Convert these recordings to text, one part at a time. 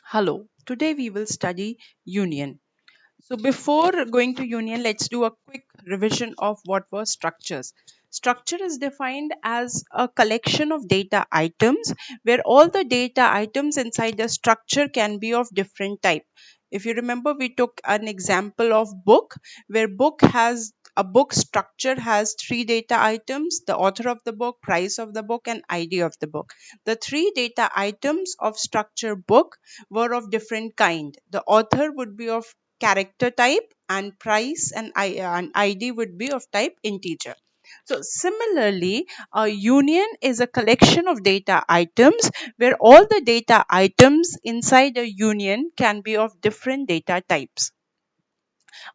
Hello, today we will study union. So before going to union, let's do a quick revision of what were structures. Structure is defined as a collection of data items where all the data items inside the structure can be of different type. If you remember, we took an example of book where book has a book structure has three data items: the author of the book, price of the book, and ID of the book. The three data items of structure book were of different kind. The author would be of character type, and price and ID would be of type integer. So similarly, a union is a collection of data items where all the data items inside a union can be of different data types.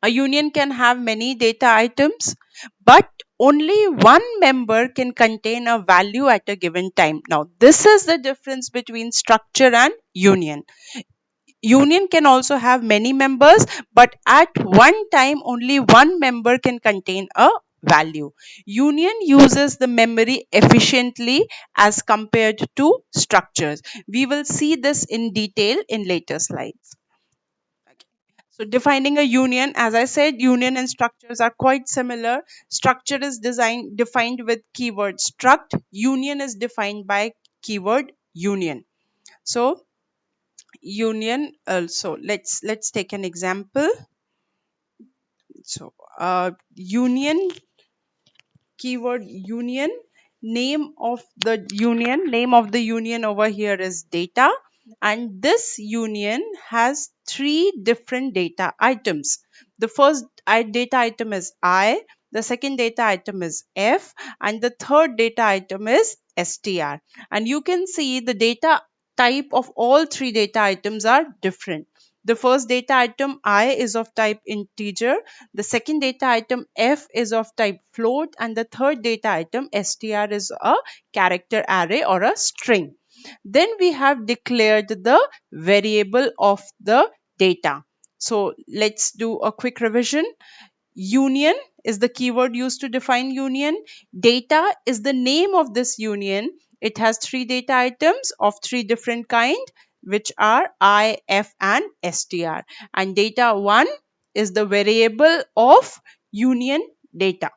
A union can have many data items, but only one member can contain a value at a given time. Now, this is the difference between structure and union. Union can also have many members, but at one time only one member can contain a value. Union uses the memory efficiently as compared to structures. We will see this in detail in later slides. So defining a union, as I said, union and structures are quite similar. Structure is defined with keyword struct. Union is defined by keyword union. So union also, let's take an example. So union, keyword union, name of the union over here is data, and this union has three different data items. The first data item is I, the second data item is F, and the third data item is str. And you can see the data type of all three data items are different. The first data item I is of type integer, the second data item F is of type float, and the third data item str is a character array or a string. Then we have declared the variable of the data. So let's do a quick revision. Union is the keyword used to define union. Data is the name of this union. It has three data items of three different kind, which are I, F, and str. And data 1 is the variable of union data.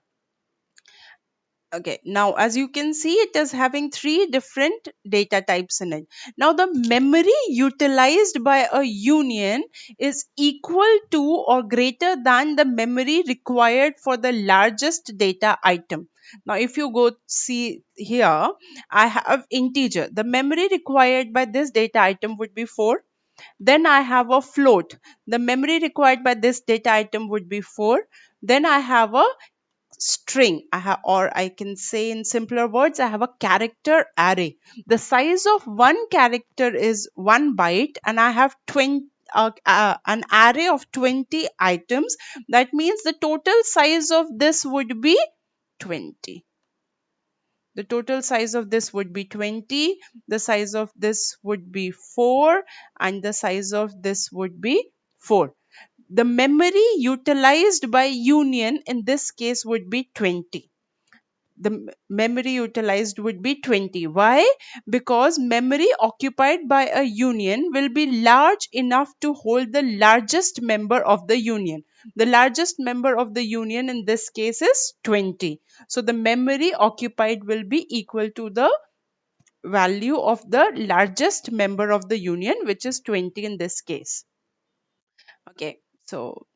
Okay, now as you can see, it is having three different data types in it. Now the memory utilized by a union is equal to or greater than the memory required for the largest data item. Now if you go see here, I have integer. The memory required by this data item would be 4. Then I have a float. The memory required by this data item would be 4. Then I have a string. Or I can say in simpler words, I have a character array. The size of one character is 1 byte, and I have an array of 20 items. That means the total size of this would be 20. The total size of this would be 20. The size of this would be 4, and the size of this would be 4. The memory utilized by union in this case would be 20. The memory utilized would be 20. Why? Because memory occupied by a union will be large enough to hold the largest member of the union. The largest member of the union in this case is 20. So the memory occupied will be equal to the value of the largest member of the union, which is 20 in this case. Okay, so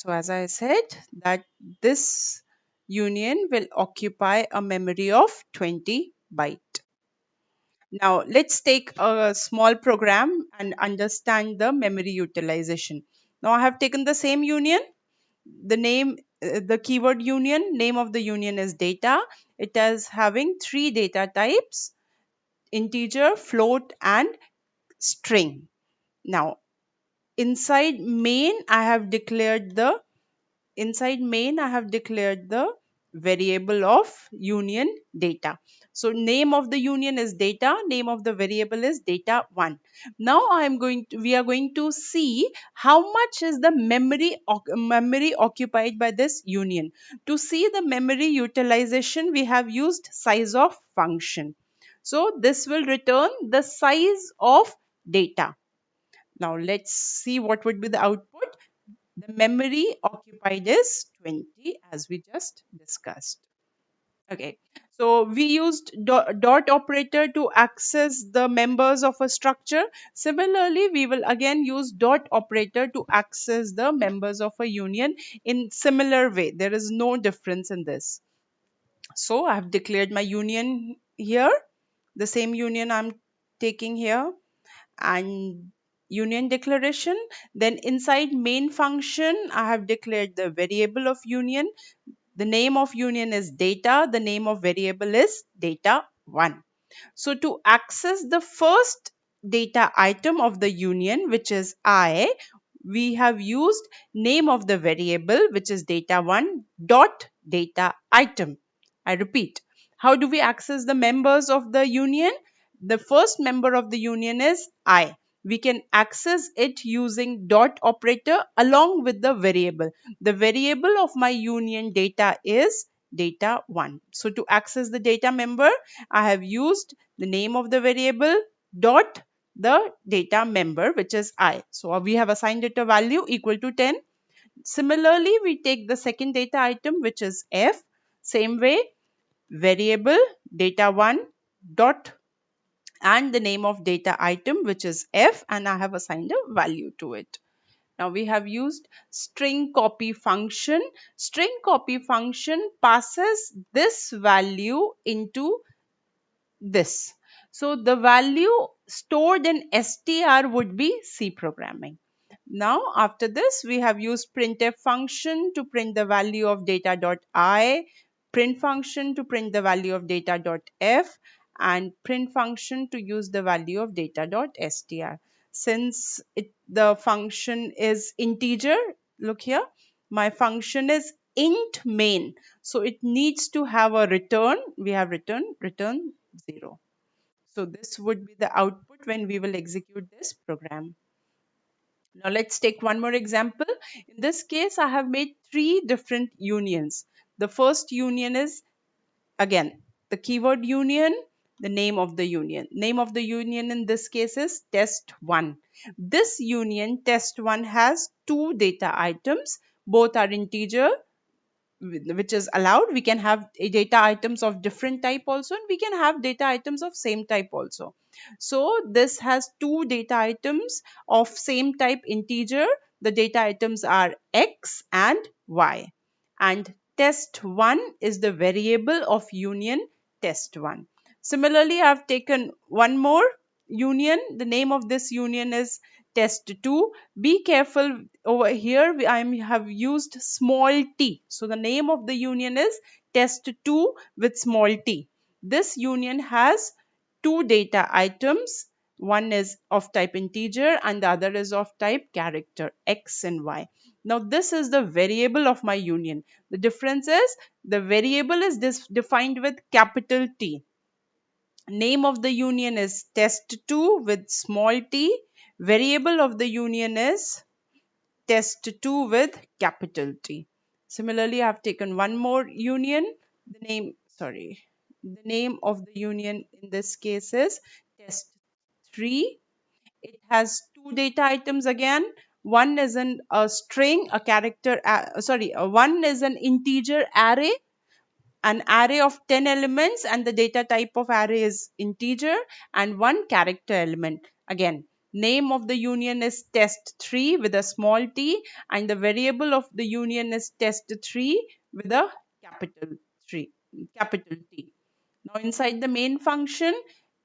as I said, that this union will occupy a memory of 20 byte. Now let's take a small program and understand the memory utilization. Now I have taken the same union, the keyword union, name of the union is data. It is having three data types: integer, float, and string. Now inside main I have declared the variable of union data. So name of the union is data, name of the variable is data1. Now we are going to see how much is the memory occupied by this union. To see the memory utilization, we have used size of function. So this will return the size of data. Now let's see what would be the output. The memory occupied is 20, as we just discussed. Okay, so we used dot operator to access the members of a structure. Similarly, we will again use dot operator to access the members of a union in similar way. There is no difference in this. So I have declared my union here, the same union I'm taking here, and union declaration. Then inside main function, I have declared the variable of union. The name of union is data. The name of variable is data1. So to access the first data item of the union, which is I, we have used name of the variable, which is data1 dot data item. I repeat, how do we access the members of the union? The first member of the union is I. We can access it using dot operator along with the variable. The variable of my union data is data1. So to access the data member, I have used the name of the variable dot the data member, which is I. So we have assigned it a value equal to 10. Similarly, we take the second data item, which is F. Same way, variable data1 dot and the name of data item, which is F, and I have assigned a value to it. Now we have used string copy function. String copy function passes this value into this. So the value stored in str would be C programming. Now after this, we have used printf function to print the value of data.I, print function to print the value of data.f, and print function to use the value of data.str. Since the function is integer, look here, my function is int main, so it needs to have a return. We have return 0. So this would be the output when we will execute this program. Now let's take one more example. In this case, I have made 3 different unions. The first union is, again, the keyword union, the name of the union. Name of the union in this case is test1. This union test1 has 2 data items. Both are integer, which is allowed. We can have data items of different type also, and we can have data items of same type also. So this has 2 data items of same type integer. The data items are x and y, and test1 is the variable of union test1. Similarly, I have taken one more union. The name of this union is test2. Be careful over here, I have used small t. So the name of the union is test2 with small t. This union has 2 data items. One is of type integer and the other is of type character, x and y. Now this is the variable of my union. The difference is the variable is defined with capital T. Name of the union is test2 with small t. Variable of the union is test2 with capital T. Similarly, I have taken one more union. The name of the union in this case is test3. It has 2 data items again. One is a string, a character, one is an integer array, an array of 10 elements, and the data type of array is integer, and one character element. Again, name of the union is test3 with a small t, and the variable of the union is test3 with a capital 3, capital T. Now inside the main function,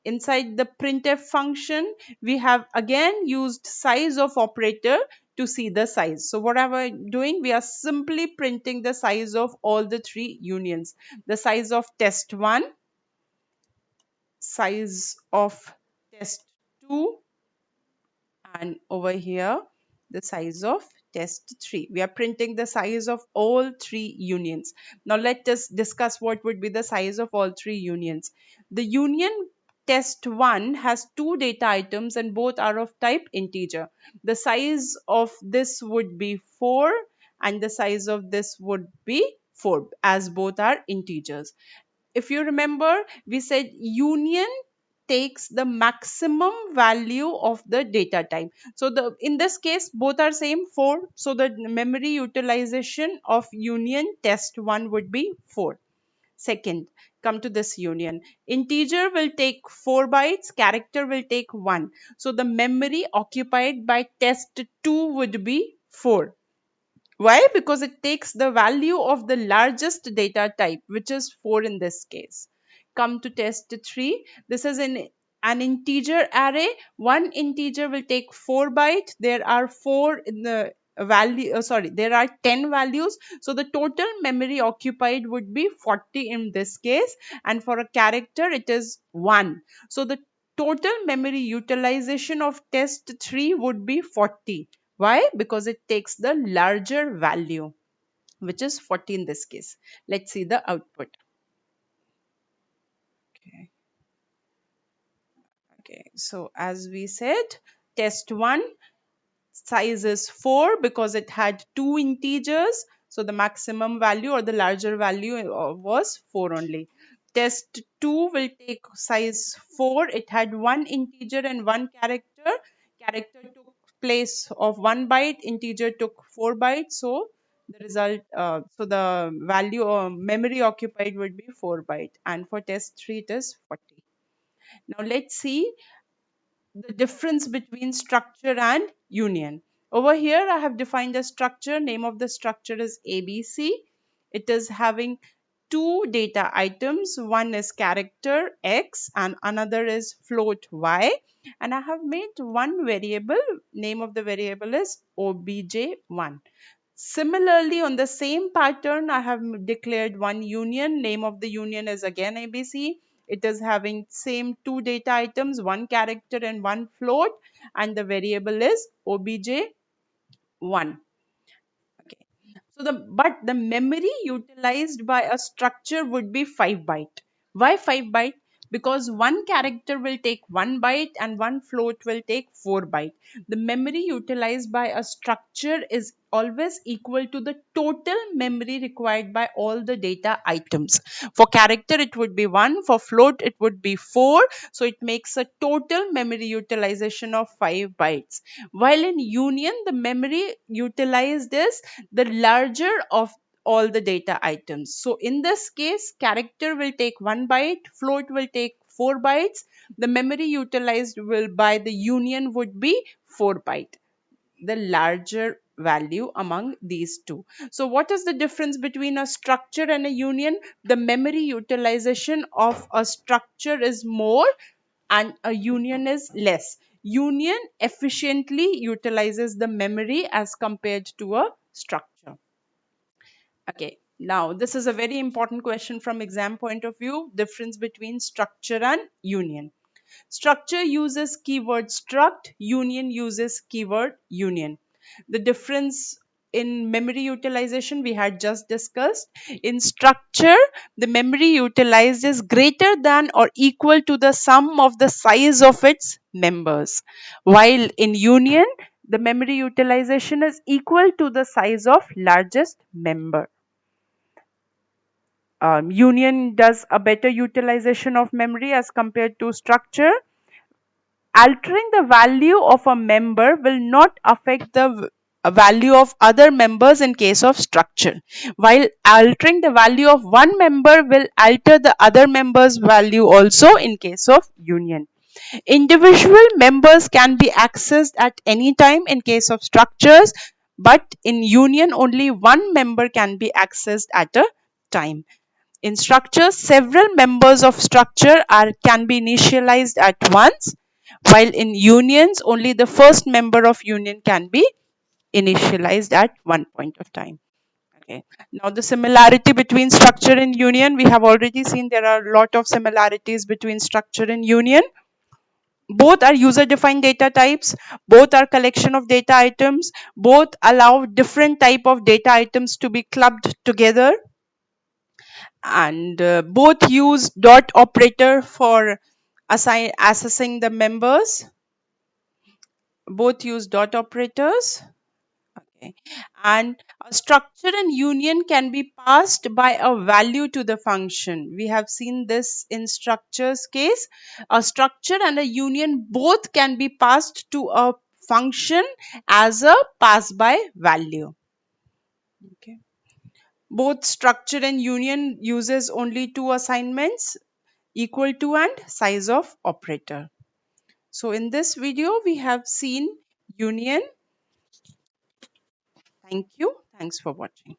inside the printf function, we have again used size of operator to see the size. So what are we doing? We are simply printing the size of all the 3 unions. The size of test1, size of test2, and over here the size of test3. We are printing the size of all 3 unions. Now let us discuss what would be the size of all 3 unions. The union test1 has 2 data items and both are of type integer. The size of this would be 4 and the size of this would be 4 as both are integers. If you remember, we said union takes the maximum value of the data type. So the in this case both are same 4. So the memory utilization of union test 1 would be 4. Second, come to this union. Integer will take 4 bytes, character will take 1. So the memory occupied by test 2 would be 4. Why? Because it takes the value of the largest data type, which is 4 in this case. Come to test 3. This is an integer array. One integer will take 4 bytes. There are 4 in the there are 10 values. So the total memory occupied would be 40 in this case. And for a character, it is 1. So the total memory utilization of test 3 would be 40. Why? Because it takes the larger value, which is 40 in this case. Let's see the output. Okay. Okay. So as we said, test 1 size is 4 because it had 2 integers. So the maximum value or the larger value was 4 only. Test 2 will take size 4. It had 1 integer and 1 character. Character took place of 1 byte. Integer took 4 bytes. So the value memory occupied would be 4 byte. And for test 3, it is 40. Now let's see the difference between structure and union. Over here, I have defined a structure. Name of the structure is ABC. It is having two data items. One is character X and another is float Y. And I have made one variable. Name of the variable is obj1. Similarly, on the same pattern, I have declared one union. Name of the union is again ABC. It is having same two data items, one character and one float, and the variable is obj1. Okay. So the memory utilized by a structure would be 5 byte. Why 5 byte? Because one character will take 1 byte and one float will take 4 byte. The memory utilized by a structure is always equal to the total memory required by all the data items. For character it would be 1, for float it would be 4, so it makes a total memory utilization of 5 bytes. While in union the memory utilized is the larger of all the data items. So in this case, character will take 1 byte, float will take 4 bytes. The memory utilized will by the union would be 4 byte, the larger value among these two. So what is the difference between a structure and a union? The memory utilization of a structure is more and a union is less. Union efficiently utilizes the memory as compared to a structure. Okay, now this is a very important question from exam point of view. Difference between structure and union. Structure uses keyword struct, union uses keyword union. The difference in memory utilization we had just discussed. In structure, the memory utilized is greater than or equal to the sum of the size of its members. While in union, the memory utilization is equal to the size of largest member. Union does a better utilization of memory as compared to structure. Altering the value of a member will not affect the value of other members in case of structure, while altering the value of one member will alter the other member's value also in case of union. Individual members can be accessed at any time in case of structures, but in union only one member can be accessed at a time. In structures, several members of structure can be initialized at once, while in unions, only the first member of union can be initialized at one point of time. Okay. Now the similarity between structure and union, we have already seen there are a lot of similarities between structure and union. Both are user defined data types, both are collection of data items, both allow different type of data items to be clubbed together, and both use dot operator for assessing the members. Both use dot operators. Okay. And a structure and union can be passed by a value to the function. We have seen this in structures case. A structure and a union both can be passed to a function as a pass by value. Okay. Both structure and union uses only two assignments, equal to and size of operator. So in this video we have seen union. Thank you. Thanks for watching.